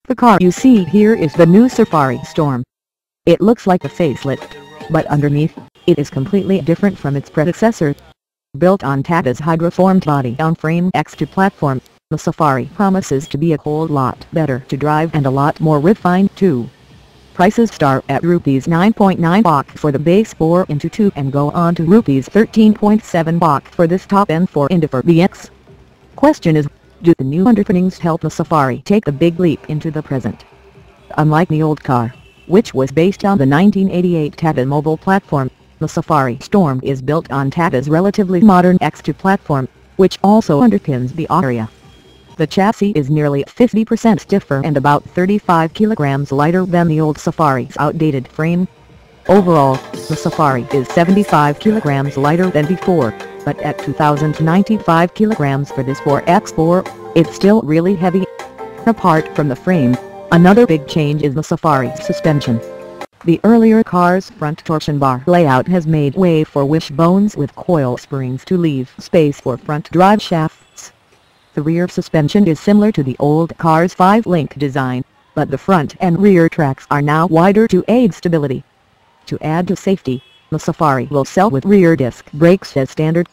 The car you see here is the new Safari Storm. It looks like a facelift, but underneath, it is completely different from its predecessor. Built on Tata's hydroformed body-on-frame X2 platform, the Safari promises to be a whole lot better to drive and a lot more refined too. Prices start at Rs 9.9 lakh for the base 4x2 and go on to Rs 13.7 lakh for this top-end 4x4 Question is, do the new underpinnings help the Safari take a big leap into the present? Unlike the old car, which was based on the 1988 Tata Mobile platform, the Safari Storm is built on Tata's relatively modern X2 platform, which also underpins the Ariya. The chassis is nearly 50% stiffer and about 35 kilograms lighter than the old Safari's outdated frame. Overall, the Safari is 75 kilograms lighter than before, but at 2,095 kilograms for this 4x4, it's still really heavy. Apart from the frame, another big change is the Safari's suspension. The earlier car's front torsion bar layout has made way for wishbones with coil springs to leave space for front drive shafts. The rear suspension is similar to the old car's 5-link design, but the front and rear tracks are now wider to aid stability. To add to safety, the Safari will sell with rear disc brakes as standard.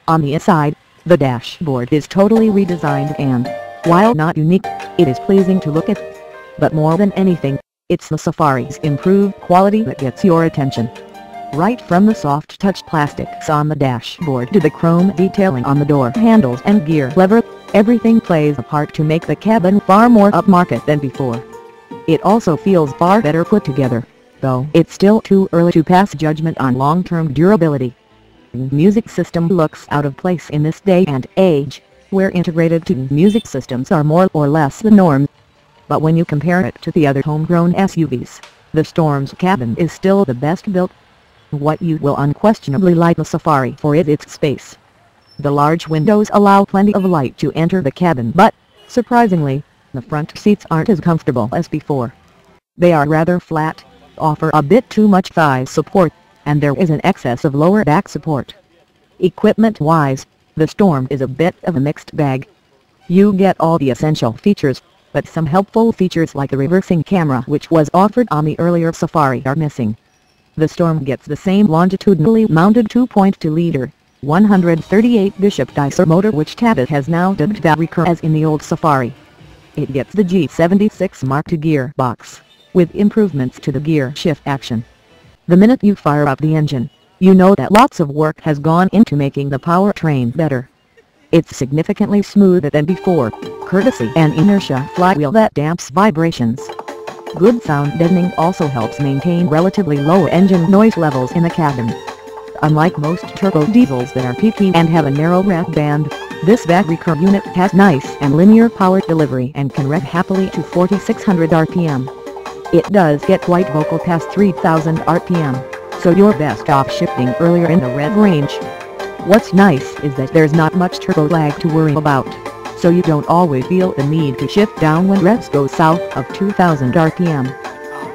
On the inside, the dashboard is totally redesigned and, while not unique, it is pleasing to look at. But more than anything, it's the Safari's improved quality that gets your attention. Right from the soft touch plastics on the dashboard to the chrome detailing on the door handles and gear lever, everything plays a part to make the cabin far more upmarket than before. It also feels far better put together, though it's still too early to pass judgment on long-term durability. The music system looks out of place in this day and age, where integrated music systems are more or less the norm. But when you compare it to the other homegrown SUVs, the Storm's cabin is still the best built. What you will unquestionably like the Safari for is its space. The large windows allow plenty of light to enter the cabin, but, surprisingly, the front seats aren't as comfortable as before. They are rather flat, offer a bit too much thigh support, and there is an excess of lower back support. Equipment-wise, the Storm is a bit of a mixed bag. You get all the essential features, but some helpful features like the reversing camera which was offered on the earlier Safari are missing. The Storm gets the same longitudinally mounted 2.2-liter, 138 Bishop Dicer motor which Tata has now dubbed Variker as in the old Safari. It gets the G76 Mark II gearbox, with improvements to the gear shift action. The minute you fire up the engine, you know that lots of work has gone into making the powertrain better. It's significantly smoother than before, courtesy an inertia flywheel that damps vibrations. Good sound deadening also helps maintain relatively low engine noise levels in the cabin. Unlike most turbo diesels that are peaky and have a narrow rev band, this Variker unit has nice and linear power delivery and can rev happily to 4,600 RPM. It does get quite vocal past 3,000 RPM, so you're best off shifting earlier in the rev range. What's nice is that there's not much turbo lag to worry about, so you don't always feel the need to shift down when revs go south of 2,000 RPM.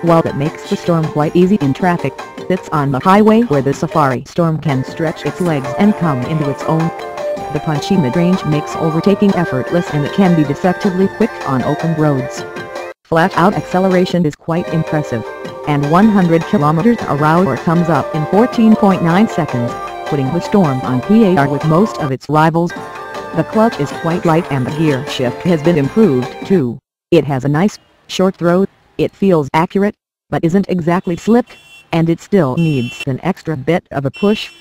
While that makes the Storm quite easy in traffic, it's on the highway where the Safari Storm can stretch its legs and come into its own. The punchy mid-range makes overtaking effortless and it can be deceptively quick on open roads. Flat-out acceleration is quite impressive, and 100 km/h comes up in 14.9 seconds, putting the Storm on par with most of its rivals. The clutch is quite light and the gear shift has been improved too. It has a nice, short throw, it feels accurate, but isn't exactly slick, and it still needs an extra bit of a push.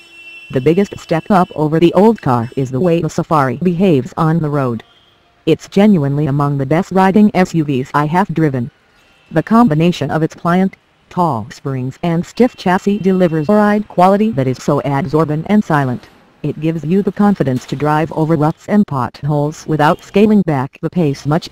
The biggest step up over the old car is the way the Safari behaves on the road. It's genuinely among the best riding SUVs I have driven. The combination of its pliant, tall springs and stiff chassis delivers a ride quality that is so absorbent and silent. It gives you the confidence to drive over ruts and potholes without scaling back the pace much.